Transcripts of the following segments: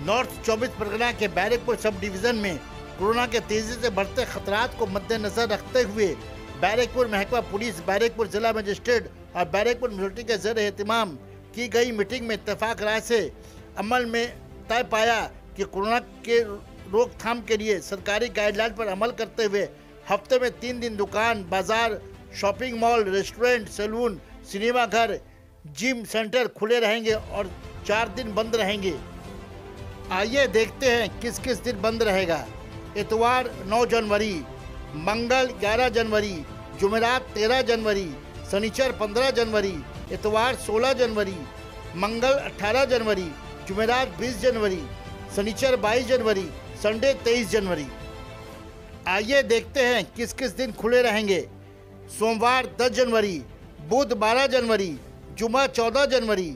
North 24 Pargana के Barrackpore sub division में corona के तेजी से बढ़ते खतरात को मद्देनजर रखते हुए बैरकपुर महकमा पुलिस, बैरकपुर जिला मजिस्ट्रेट और बैरकपुर म्यूनिसिपलिटी के ज़ेर एहतमाम की गई मीटिंग में इत्तेफाक राय से अमल में तय पाया कि कोरोना के रोकथाम के लिए सरकारी गाइडलाइन पर अमल करते हुए हफ्ते में 3 दिन दुकान, बाजार, shopping mall, restaurant, salon, cinema घर, जिम सेंटर खुले रहेंगे और 4 दिन बंद रहेंगे। आइए देखते हैं किस किस दिन बंद रहेगा। इतवार 9 जनवरी, मंगल 11 जनवरी, जुमेरात 13 जनवरी, शनिचर 15 जनवरी, इतवार 16 जनवरी, मंगल 18 जनवरी, जुमेरात 20 जनवरी, शनिचर 22 जनवरी, संडे 23 जनवरी। आइए देखते हैं किस किस दिन खुले रहेंगे। सोमवार 10 जनवरी, बुध 12 जनवरी, जुमा 14 जनवरी,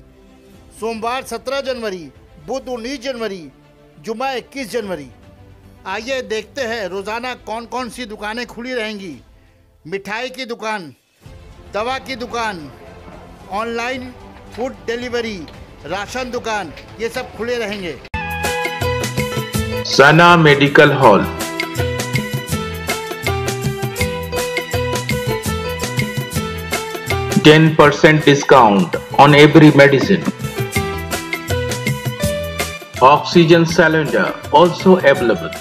सोमवार 17 जनवरी, बुध 19 जनवरी, जुमा 21 जनवरी। आइए देखते हैं रोज़ाना कौन कौन सी दुकानें खुली रहेंगी। मिठाई की दुकान, दवा की दुकान, ऑनलाइन फूड डिलीवरी, राशन दुकान, ये सब खुले रहेंगे। सना medical hall, %10 discount on every medicine. Oxygen cylinder also available.